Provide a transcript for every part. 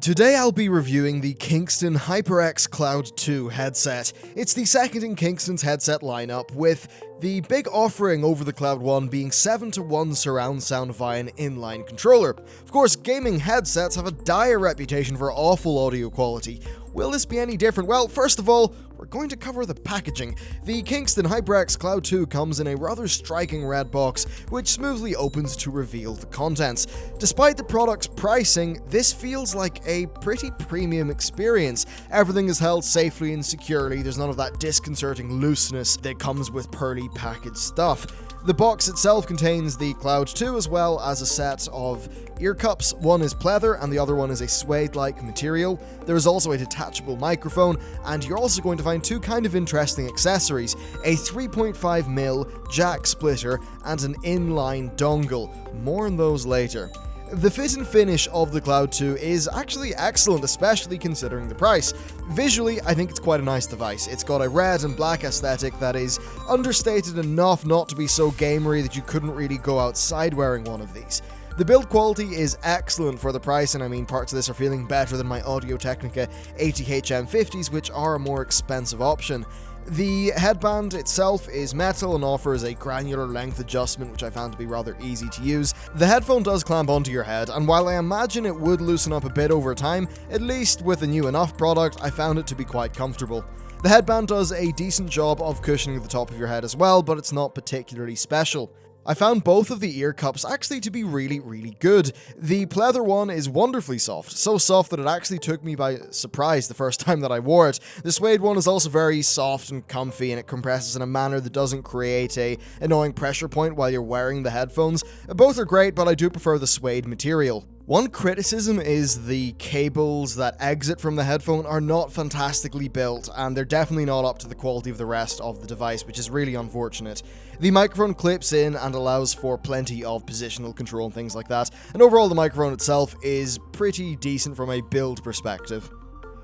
Today I'll be reviewing the Kingston HyperX Cloud 2 headset. It's the second in Kingston's headset lineup, with the big offering over the Cloud 1 being 7:1 surround sound via an inline controller. Of course, gaming headsets have a dire reputation for awful audio quality. Will this be any different? Well, first of all, we're going to cover the packaging. The Kingston HyperX Cloud 2 comes in a rather striking red box, which smoothly opens to reveal the contents. Despite the product's pricing, this feels like a pretty premium experience. Everything is held safely and securely, there's none of that disconcerting looseness that comes with pearly packaged stuff. The box itself contains the Cloud 2 as well as a set of ear cups. One is pleather and the other one is a suede-like material. There is also a detachable microphone, and you're also going to find two kind of interesting accessories: a 3.5mm jack splitter and an inline dongle. More on those later. The fit and finish of the Cloud 2 is actually excellent, especially considering the price. Visually, I think it's quite a nice device. It's got a red and black aesthetic that is understated enough not to be so gamery that you couldn't really go outside wearing one of these. The build quality is excellent for the price, and I mean, parts of this are feeling better than my Audio-Technica ATH-M50s, which are a more expensive option. The headband itself is metal and offers a granular length adjustment, which I found to be rather easy to use. The headphone does clamp onto your head, and while I imagine it would loosen up a bit over time, at least with a new enough product, I found it to be quite comfortable. The headband does a decent job of cushioning the top of your head as well, but it's not particularly special. I found both of the ear cups actually to be really good. The pleather one is wonderfully soft, so soft that it actually took me by surprise the first time that I wore it. The suede one is also very soft and comfy, and it compresses in a manner that doesn't create an annoying pressure point while you're wearing the headphones. Both are great, but I do prefer the suede material. One criticism is the cables that exit from the headphone are not fantastically built, and they're definitely not up to the quality of the rest of the device, which is really unfortunate. The microphone clips in and allows for plenty of positional control and things like that, and overall the microphone itself is pretty decent from a build perspective.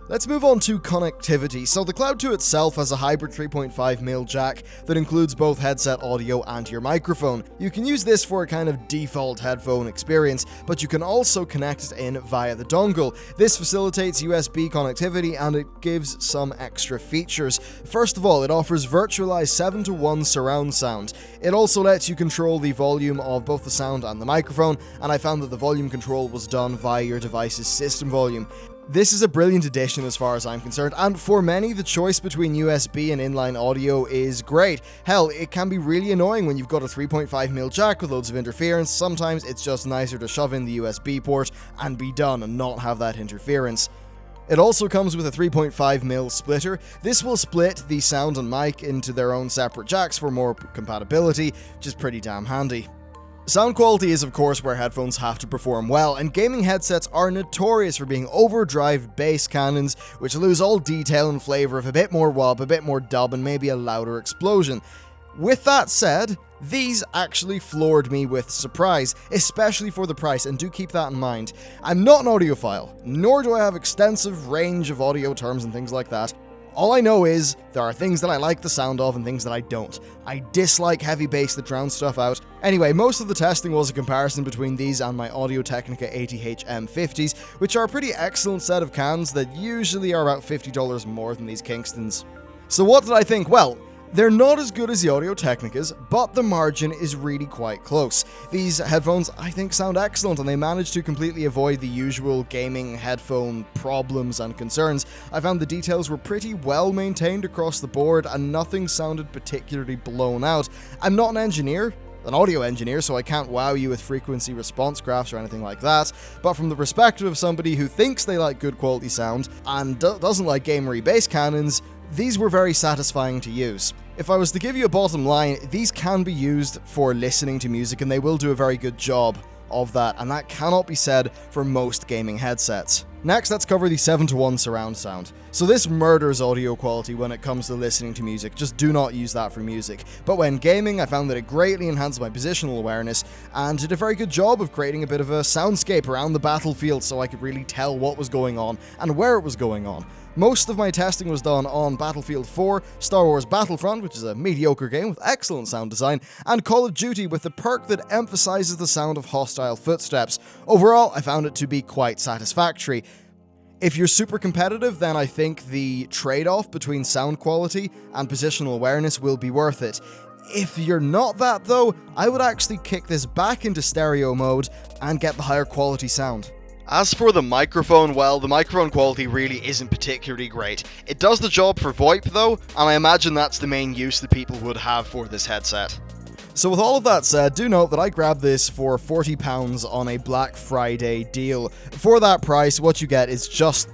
Let's move on to connectivity. So the Cloud 2 itself has a hybrid 3.5mm jack that includes both headset audio and your microphone. You can use this for a kind of default headphone experience, but you can also connect it in via the dongle. This facilitates USB connectivity and it gives some extra features. First of all, it offers virtualized 7:1 surround sound. It also lets you control the volume of both the sound and the microphone, and I found that the volume control was done via your device's system volume. This is a brilliant addition as far as I'm concerned, and for many, the choice between USB and inline audio is great. Hell, it can be really annoying when you've got a 3.5mm jack with loads of interference. Sometimes it's just nicer to shove in the USB port and be done and not have that interference. It also comes with a 3.5mm splitter. This will split the sound and mic into their own separate jacks for more compatibility, which is pretty damn handy. Sound quality is of course where headphones have to perform well, and gaming headsets are notorious for being overdrive bass cannons, which lose all detail and flavour of a bit more wub, a bit more dub, and maybe a louder explosion. With that said, these actually floored me with surprise, especially for the price, and do keep that in mind. I'm not an audiophile, nor do I have extensive range of audio terms and things like that. All I know is, there are things that I like the sound of and things that I don't. I dislike heavy bass that drowns stuff out. Anyway, most of the testing was a comparison between these and my Audio-Technica ATH-M50s, which are a pretty excellent set of cans that usually are about $50 more than these Kingstons. So what did I think? Well, they're not as good as the Audio-Technicas, but the margin is really quite close. These headphones, I think, sound excellent, and they manage to completely avoid the usual gaming headphone problems and concerns. I found the details were pretty well maintained across the board, and nothing sounded particularly blown out. I'm not an audio engineer, so I can't wow you with frequency response graphs or anything like that, but from the perspective of somebody who thinks they like good quality sound and doesn't like gamery bass cannons, these were very satisfying to use. If I was to give you a bottom line, these can be used for listening to music, and they will do a very good job of that, and that cannot be said for most gaming headsets. Next, let's cover the 7:1 surround sound. So this murders audio quality when it comes to listening to music. Just do not use that for music. But when gaming, I found that it greatly enhanced my positional awareness and did a very good job of creating a bit of a soundscape around the battlefield so I could really tell what was going on and where it was going on. Most of my testing was done on Battlefield 4, Star Wars Battlefront, which is a mediocre game with excellent sound design, and Call of Duty with the perk that emphasizes the sound of hostile footsteps. Overall, I found it to be quite satisfactory. If you're super competitive, then I think the trade-off between sound quality and positional awareness will be worth it. If you're not that though, I would actually kick this back into stereo mode and get the higher quality sound. As for the microphone, well, the microphone quality really isn't particularly great. It does the job for VoIP though, and I imagine that's the main use that people would have for this headset. So with all of that said, do note that I grabbed this for £40 on a Black Friday deal. For that price, what you get is just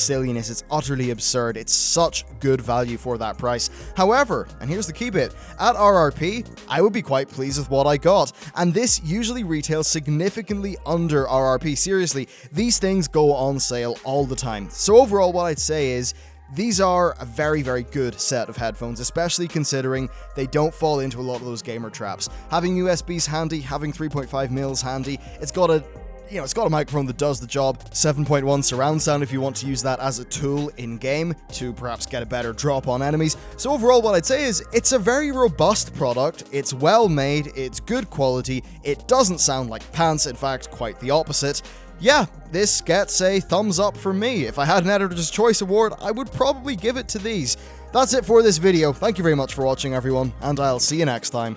silliness. It's utterly absurd. It's such good value for that price. However, and here's the key bit, at RRP, I would be quite pleased with what I got. And this usually retails significantly under RRP. Seriously, these things go on sale all the time. So overall, what I'd say is, these are a very, very good set of headphones, especially considering they don't fall into a lot of those gamer traps. Having USBs handy, having 3.5mm handy, it's got a microphone that does the job, 7.1 surround sound if you want to use that as a tool in-game to perhaps get a better drop on enemies. So overall, what I'd say is, it's a very robust product, it's well made, it's good quality, it doesn't sound like pants, in fact, quite the opposite. Yeah, this gets a thumbs up from me. If I had an Editor's Choice Award, I would probably give it to these. That's it for this video. Thank you very much for watching, everyone, and I'll see you next time.